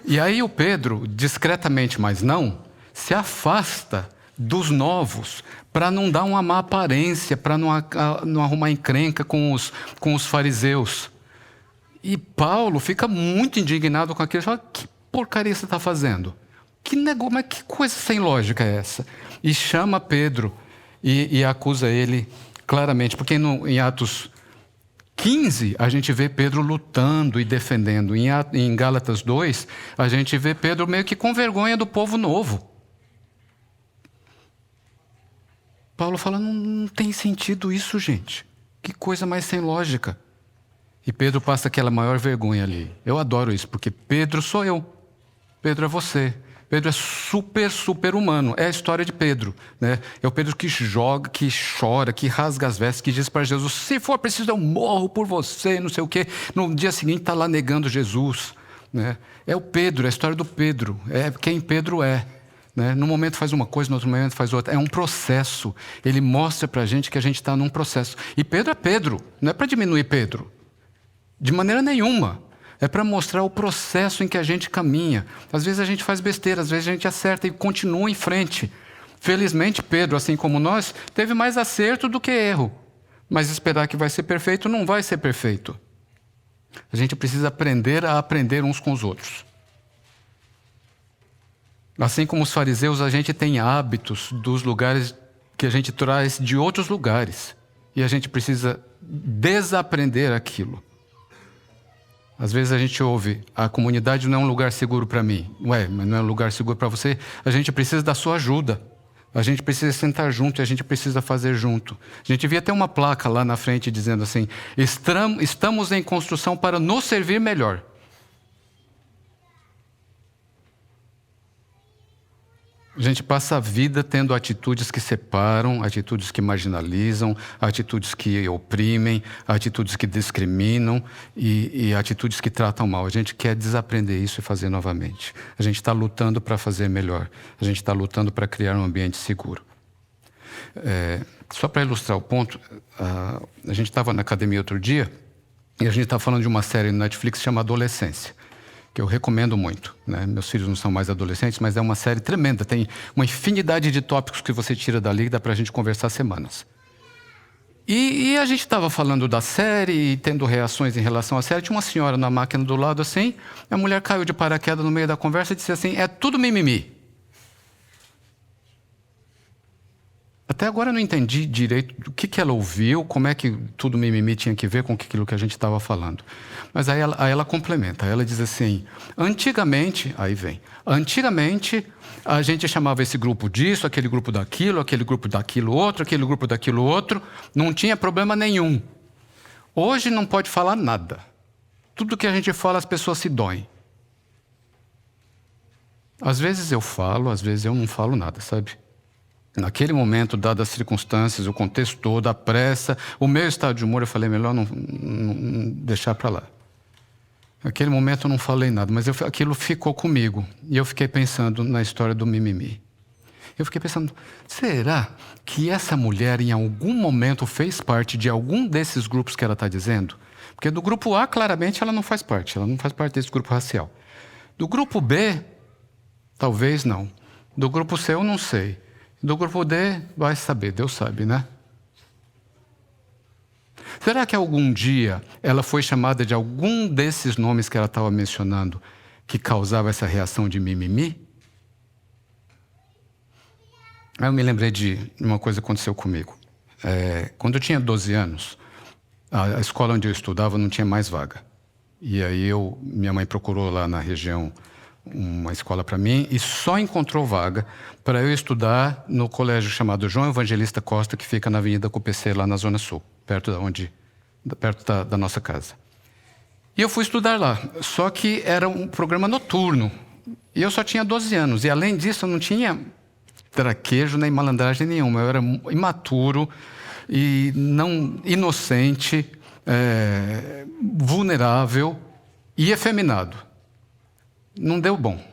E aí o Pedro, discretamente, mas não, se afasta dos novos para não dar uma má aparência, para não arrumar encrenca com os fariseus. E Paulo fica muito indignado com aquilo. Fala, que porcaria você está fazendo? Que negócio, mas que coisa sem lógica é essa? E chama Pedro e acusa ele claramente. Porque em Atos 15, a gente vê Pedro lutando e defendendo. Em Gálatas 2, a gente vê Pedro meio que com vergonha do povo novo. Paulo fala, não tem sentido isso, gente. Que coisa mais sem lógica. E Pedro passa aquela maior vergonha ali. Eu adoro isso, porque Pedro sou eu. Pedro é você. Pedro é super humano. É a história de Pedro, né? É o Pedro que joga, que chora, que rasga as vestes, que diz para Jesus, se for preciso eu morro por você, não sei o quê. No dia seguinte está lá negando Jesus, né? É o Pedro, é a história do Pedro. É quem Pedro é. Né? Num momento faz uma coisa, no outro momento faz outra. É um processo. Ele mostra para a gente que a gente está num processo. E Pedro é Pedro. Não é para diminuir Pedro. De maneira nenhuma. É para mostrar o processo em que a gente caminha. Às vezes a gente faz besteira, às vezes a gente acerta e continua em frente. Felizmente, Pedro, assim como nós, teve mais acerto do que erro. Mas esperar que vai ser perfeito, não vai ser perfeito. A gente precisa aprender a aprender uns com os outros. Assim como os fariseus, a gente tem hábitos dos lugares que a gente traz de outros lugares. E a gente precisa desaprender aquilo. Às vezes a gente ouve, a comunidade não é um lugar seguro para mim. Ué, mas não é um lugar seguro para você? A gente precisa da sua ajuda. A gente precisa sentar junto e a gente precisa fazer junto. A gente devia ter uma placa lá na frente dizendo assim, estamos em construção para nos servir melhor. A gente passa a vida tendo atitudes que separam, atitudes que marginalizam, atitudes que oprimem, atitudes que discriminam e atitudes que tratam mal. A gente quer desaprender isso e fazer novamente. A gente está lutando para fazer melhor. A gente está lutando para criar um ambiente seguro. Só para ilustrar o ponto, a gente estava na academia outro dia e a gente estava falando de uma série no Netflix chamada Adolescência, que eu recomendo muito, né? Meus filhos não são mais adolescentes, mas é uma série tremenda. Tem uma infinidade de tópicos que você tira dali e dá para a gente conversar semanas. E a gente estava falando da série e tendo reações em relação à série. Tinha uma senhora na máquina do lado assim, a mulher caiu de paraquedas no meio da conversa e disse assim, é tudo mimimi. Até agora eu não entendi direito o que ela ouviu, como é que tudo mimimi tinha que ver com aquilo que a gente estava falando. Mas aí ela complementa, ela diz assim, antigamente a gente chamava esse grupo disso, aquele grupo daquilo outro, não tinha problema nenhum. Hoje não pode falar nada. Tudo que a gente fala as pessoas se doem. Às vezes eu falo, às vezes eu não falo nada, sabe? Naquele momento, dadas as circunstâncias, o contexto todo, a pressa, o meu estado de humor, eu falei, melhor não deixar para lá. Naquele momento eu não falei nada, mas aquilo ficou comigo. E eu fiquei pensando na história do mimimi. Eu fiquei pensando, será que essa mulher em algum momento fez parte de algum desses grupos que ela está dizendo? Porque do grupo A, claramente, ela não faz parte desse grupo racial. Do grupo B, talvez não. Do grupo C, eu não sei. Do grupo D, vai saber, Deus sabe, né? Será que algum dia ela foi chamada de algum desses nomes que ela estava mencionando que causava essa reação de mimimi? Aí eu me lembrei de uma coisa que aconteceu comigo. Quando eu tinha 12 anos, a escola onde eu estudava não tinha mais vaga. E aí minha mãe procurou lá na região uma escola para mim e só encontrou vaga para eu estudar no colégio chamado João Evangelista Costa, que fica na Avenida CUPC, lá na Zona Sul, perto da nossa casa. E eu fui estudar lá, só que era um programa noturno. E eu só tinha 12 anos. E além disso, eu não tinha traquejo nem malandragem nenhuma. Eu era imaturo e não inocente, vulnerável e efeminado. Não deu bom.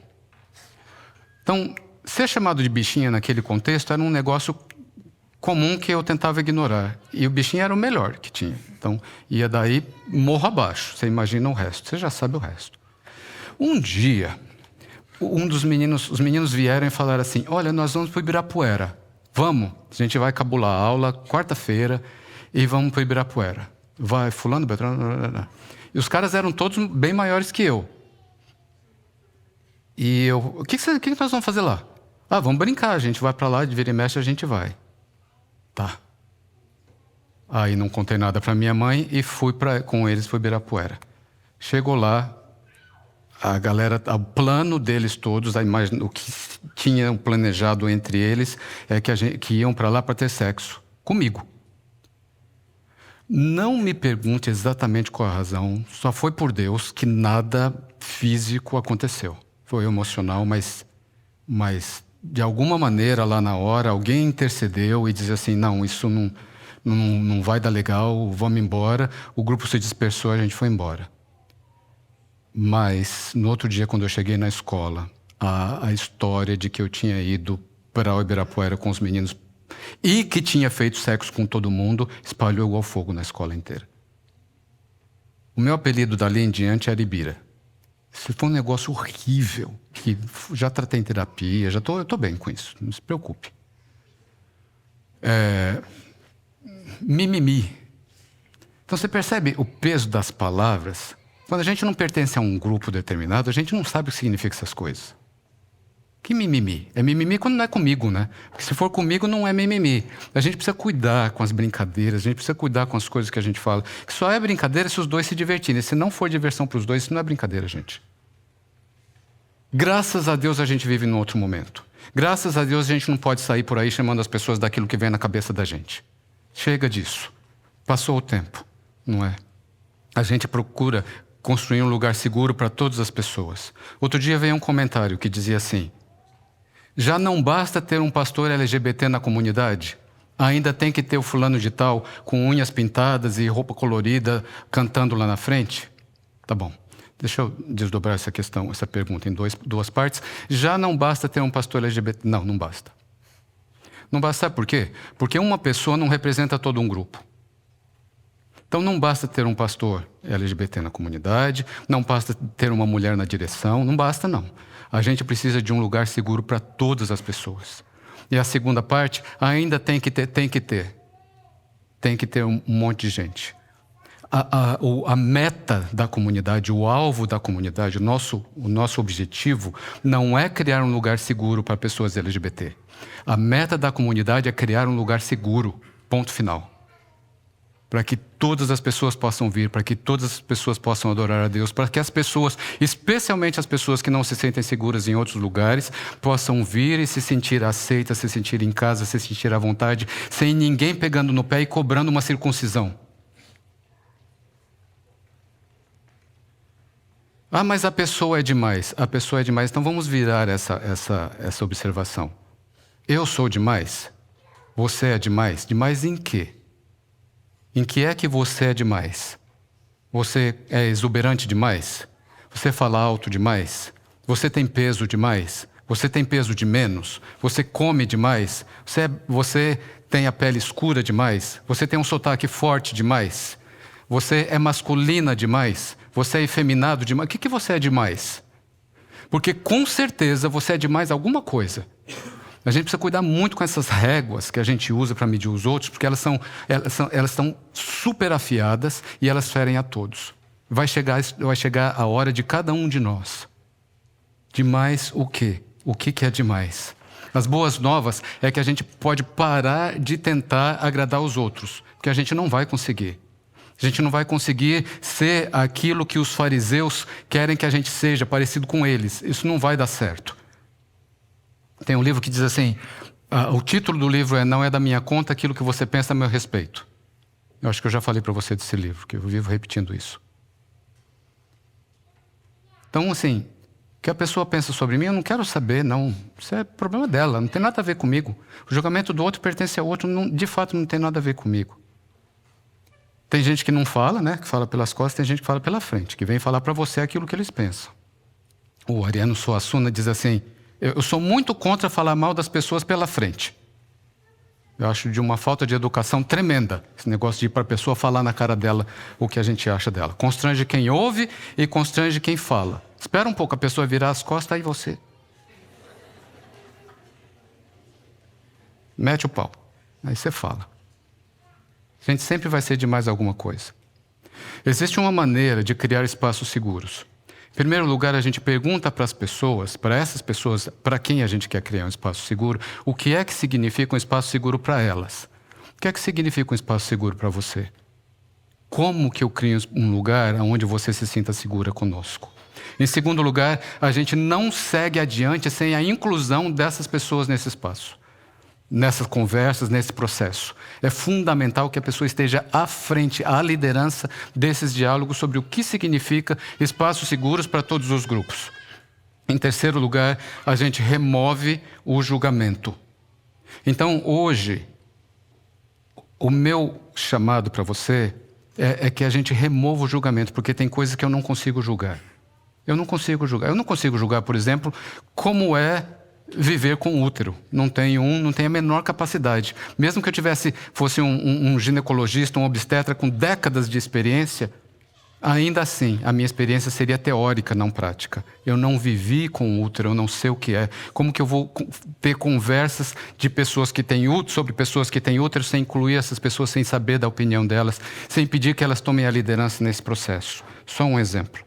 Então, ser chamado de bichinha naquele contexto era um negócio comum que eu tentava ignorar. E o bichinho era o melhor que tinha. Então, ia daí morro abaixo. Você imagina o resto. Você já sabe o resto. Um dia, os meninos vieram e falaram assim: olha, nós vamos para o Ibirapuera. Vamos. A gente vai cabular a aula quarta-feira e vamos para o Ibirapuera. Vai fulano, Beltrano... E os caras eram todos bem maiores que eu. E eu... O que nós vamos fazer lá? Ah, vamos brincar. A gente vai para lá, de vira e mexe, a gente vai. Tá. Aí não contei nada para minha mãe e fui com eles para o Ibirapuera. Chegou lá, a galera, o plano deles todos, o que tinham planejado entre eles é que iam para lá para ter sexo comigo. Não me pergunte exatamente qual a razão, só foi por Deus que nada físico aconteceu. Foi emocional, mas de alguma maneira lá na hora alguém intercedeu e disse assim: não, isso não vai dar legal, vamos embora. O grupo se dispersou, a gente foi embora. Mas no outro dia, quando eu cheguei na escola, a história de que eu tinha ido para o Ibirapuera com os meninos e que tinha feito sexo com todo mundo espalhou igual fogo na escola inteira. O meu apelido dali em diante era Ibira. Isso foi um negócio horrível, que já tratei em terapia, eu tô bem com isso, não se preocupe. Mimimi. Então você percebe o peso das palavras? Quando a gente não pertence a um grupo determinado, a gente não sabe o que significa essas coisas. Que mimimi? É mimimi quando não é comigo, né? Porque se for comigo, não é mimimi. A gente precisa cuidar com as brincadeiras, a gente precisa cuidar com as coisas que a gente fala. Que só é brincadeira se os dois se divertirem. Se não for diversão para os dois, isso não é brincadeira, gente. Graças a Deus a gente vive num outro momento. Graças a Deus a gente não pode sair por aí chamando as pessoas daquilo que vem na cabeça da gente. Chega disso. Passou o tempo, não é? A gente procura construir um lugar seguro para todas as pessoas. Outro dia veio um comentário que dizia assim: já não basta ter um pastor LGBT na comunidade, ainda tem que ter o fulano de tal com unhas pintadas e roupa colorida cantando lá na frente? Tá bom, deixa eu desdobrar essa pergunta em duas partes. Já não basta ter um pastor LGBT? Não basta. Não basta, sabe por quê? Porque uma pessoa não representa todo um grupo. Então não basta ter um pastor LGBT na comunidade, não basta ter uma mulher na direção, não basta não. A gente precisa de um lugar seguro para todas as pessoas. E a segunda parte, ainda tem que ter um monte de gente. A meta da comunidade, o alvo da comunidade, o nosso objetivo não é criar um lugar seguro para pessoas LGBT. A meta da comunidade é criar um lugar seguro, ponto final. Para que todas as pessoas possam vir, para que todas as pessoas possam adorar a Deus, para que as pessoas, especialmente as pessoas que não se sentem seguras em outros lugares, possam vir e se sentir aceitas, se sentir em casa, se sentir à vontade, sem ninguém pegando no pé e cobrando uma circuncisão. Ah, mas a pessoa é demais. A pessoa é demais. Então vamos virar essa observação. Eu sou demais? Você é demais? Demais em quê? Em que é que você é demais? Você é exuberante demais? Você fala alto demais? Você tem peso demais? Você tem peso de menos? Você come demais? Você tem a pele escura demais? Você tem um sotaque forte demais? Você é masculina demais? Você é efeminado demais? O que você é demais? Porque com certeza você é demais alguma coisa. A gente precisa cuidar muito com essas réguas que a gente usa para medir os outros, porque elas estão super afiadas e elas ferem a todos. Vai chegar a hora de cada um de nós. Demais o quê? O que é demais? As boas novas é que a gente pode parar de tentar agradar os outros, porque a gente não vai conseguir. A gente não vai conseguir ser aquilo que os fariseus querem que a gente seja, parecido com eles. Isso não vai dar certo. Tem um livro que diz assim, o título do livro é Não é da minha conta aquilo que você pensa a meu respeito. Eu acho que eu já falei para você desse livro, que eu vivo repetindo isso. Então, assim, que a pessoa pensa sobre mim, eu não quero saber, não. Isso é problema dela, não tem nada a ver comigo. O julgamento do outro pertence ao outro, não, de fato não tem nada a ver comigo. Tem gente que não fala, né? Que fala pelas costas, tem gente que fala pela frente, que vem falar para você aquilo que eles pensam. O Ariano Suassuna diz assim: eu sou muito contra falar mal das pessoas pela frente. Eu acho de uma falta de educação tremenda esse negócio de ir para a pessoa falar na cara dela o que a gente acha dela. Constrange quem ouve e constrange quem fala. Espera um pouco a pessoa virar as costas, aí você mete o pau. Aí você fala. A gente sempre vai ser de mais alguma coisa. Existe uma maneira de criar espaços seguros. Em primeiro lugar, a gente pergunta para as pessoas, para essas pessoas, para quem a gente quer criar um espaço seguro, o que é que significa um espaço seguro para elas? O que é que significa um espaço seguro para você? Como que eu crio um lugar onde você se sinta segura conosco? Em segundo lugar, a gente não segue adiante sem a inclusão dessas pessoas nesse espaço, nessas conversas, nesse processo. É fundamental que a pessoa esteja à frente, à liderança desses diálogos sobre o que significa espaços seguros para todos os grupos. Em terceiro lugar, a gente remove o julgamento. Então, hoje, o meu chamado para você é que a gente remova o julgamento, porque tem coisas que eu não consigo julgar. Eu não consigo julgar. Eu não consigo julgar, por exemplo, como é viver com útero. Não tenho a menor capacidade. Mesmo que eu fosse um ginecologista, um obstetra com décadas de experiência, ainda assim, a minha experiência seria teórica, não prática. Eu não vivi com útero, eu não sei o que é. Como que eu vou ter conversas de pessoas que têm útero, sobre pessoas que têm útero, sem incluir essas pessoas, sem saber da opinião delas, sem pedir que elas tomem a liderança nesse processo? Só um exemplo.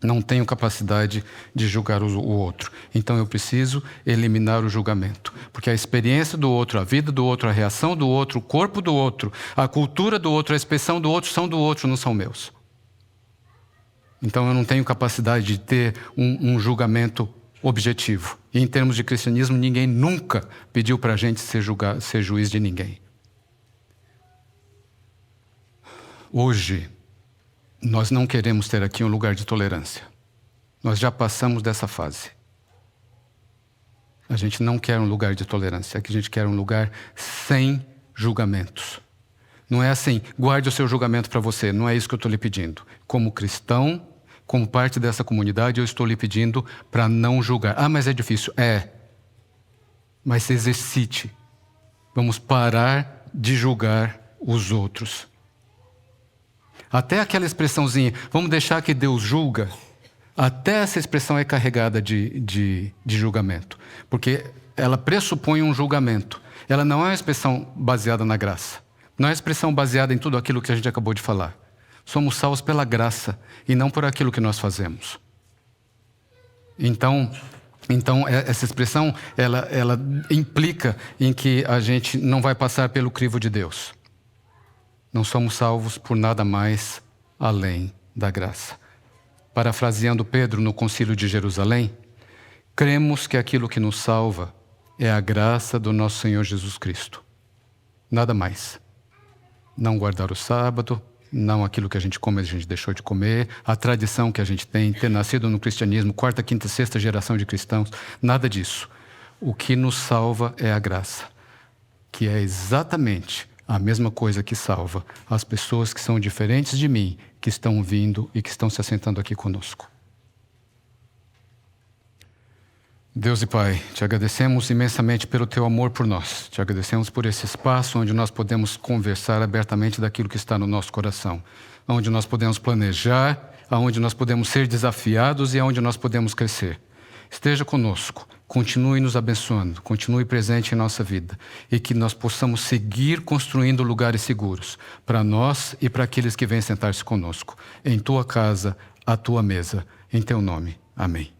Não tenho capacidade de julgar o outro. Então eu preciso eliminar o julgamento. Porque a experiência do outro, a vida do outro, a reação do outro, o corpo do outro, a cultura do outro, a expressão do outro são do outro, não são meus. Então eu não tenho capacidade de ter um julgamento objetivo. E em termos de cristianismo, ninguém nunca pediu para a gente ser juiz de ninguém. Hoje, nós não queremos ter aqui um lugar de tolerância. Nós já passamos dessa fase. A gente não quer um lugar de tolerância. Aqui a gente quer um lugar sem julgamentos. Não é assim, guarde o seu julgamento para você. Não é isso que eu estou lhe pedindo. Como cristão, como parte dessa comunidade, eu estou lhe pedindo para não julgar. Ah, mas é difícil. É. Mas se exercite. Vamos parar de julgar os outros. Até aquela expressãozinha, vamos deixar que Deus julga, até essa expressão é carregada de julgamento. Porque ela pressupõe um julgamento. Ela não é uma expressão baseada na graça. Não é uma expressão baseada em tudo aquilo que a gente acabou de falar. Somos salvos pela graça e não por aquilo que nós fazemos. Então essa expressão, ela implica em que a gente não vai passar pelo crivo de Deus. Não somos salvos por nada mais além da graça. Parafraseando Pedro no Concílio de Jerusalém, cremos que aquilo que nos salva é a graça do nosso Senhor Jesus Cristo. Nada mais. Não guardar o sábado, não aquilo que a gente come, a gente deixou de comer, a tradição que a gente tem, ter nascido no cristianismo, quarta, quinta, sexta geração de cristãos, nada disso. O que nos salva é a graça, que é exatamente a mesma coisa que salva as pessoas que são diferentes de mim, que estão vindo e que estão se assentando aqui conosco. Deus e Pai, te agradecemos imensamente pelo teu amor por nós. Te agradecemos por esse espaço onde nós podemos conversar abertamente daquilo que está no nosso coração. Onde nós podemos planejar, onde nós podemos ser desafiados e onde nós podemos crescer. Esteja conosco, continue nos abençoando, continue presente em nossa vida e que nós possamos seguir construindo lugares seguros para nós e para aqueles que vêm sentar-se conosco. Em tua casa, à tua mesa, em teu nome. Amém.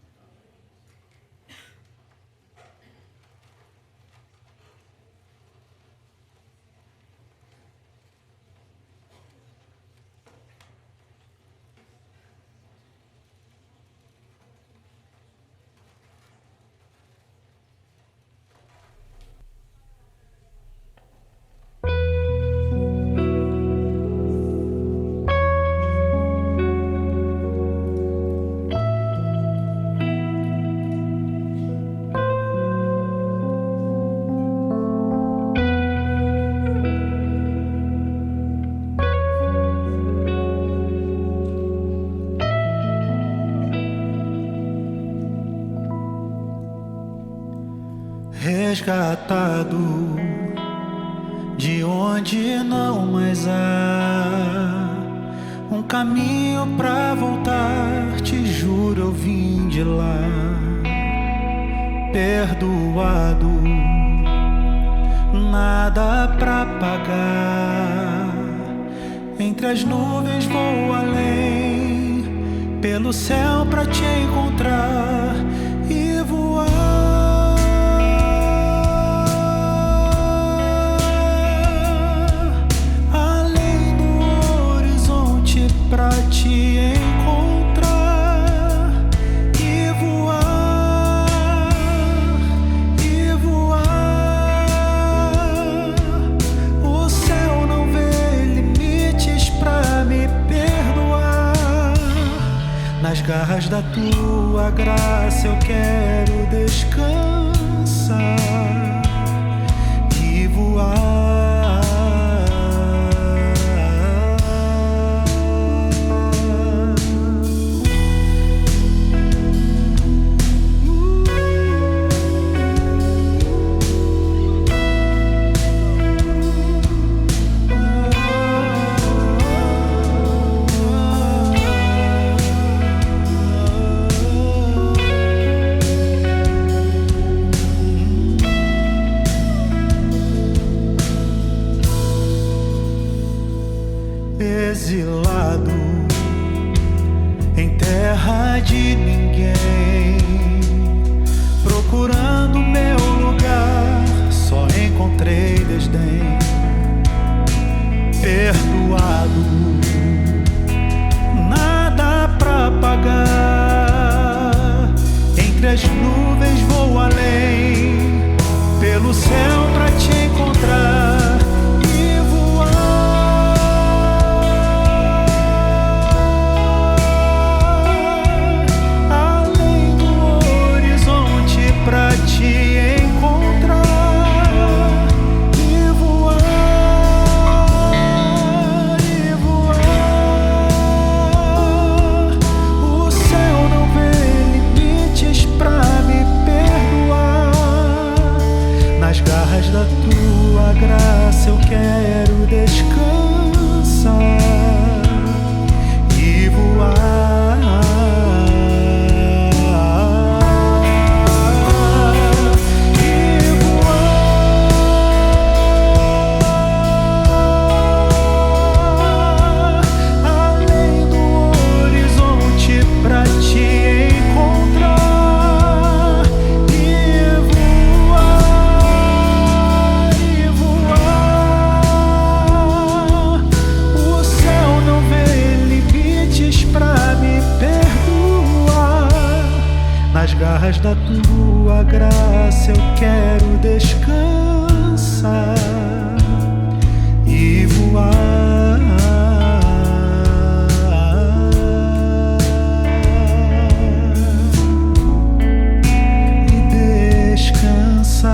resgatado de onde não mais há um caminho pra voltar. Te juro, eu vim de lá, perdoado, nada pra pagar. Entre as nuvens vou além, pelo céu pra te encontrar e voar. Além do horizonte pra te encontrar e voar, e voar. O céu não vê limites pra me perdoar. Nas garras da tua graça eu quero descansar e voar. Exilado em terra de ninguém, procurando meu lugar, só encontrei desdém. Perdoado, nada pra pagar. Entre as nuvens vou além, pelo céu pra te encontrar. Pra te encontrar e voar, e voar. O céu não vê limites pra me perdoar. Nas garras da tua graça eu quero descansar e voar. Nas garras da tua graça eu quero descansar e voar. E descansar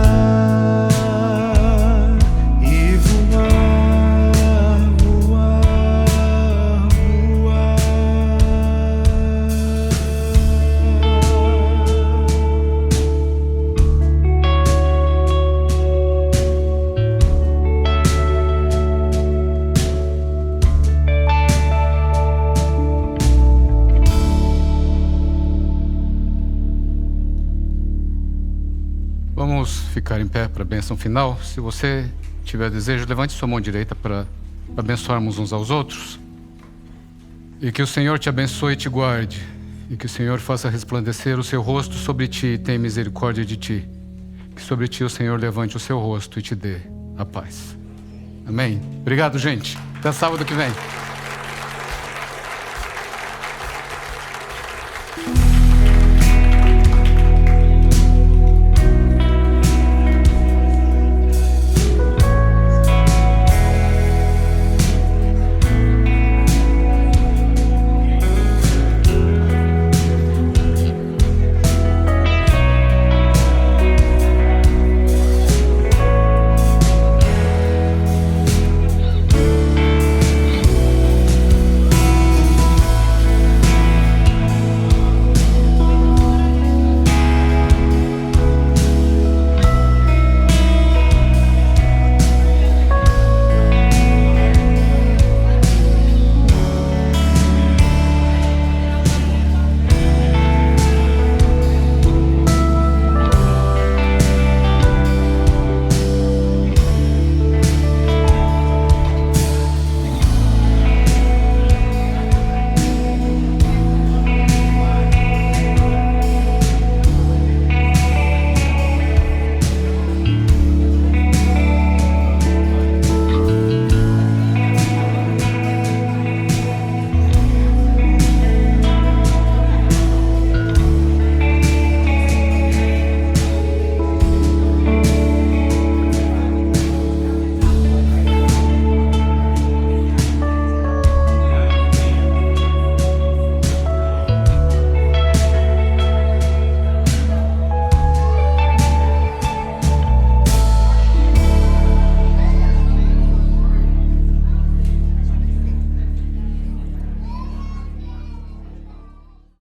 e voar, voar, voar. Vamos ficar em pé para a bênção final. Se você tiver desejo, levante sua mão direita para abençoarmos uns aos outros. E que o Senhor te abençoe e te guarde. E que o Senhor faça resplandecer o seu rosto sobre ti e tenha misericórdia de ti. Que sobre ti o Senhor levante o seu rosto e te dê a paz. Amém? Obrigado, gente. Até sábado que vem.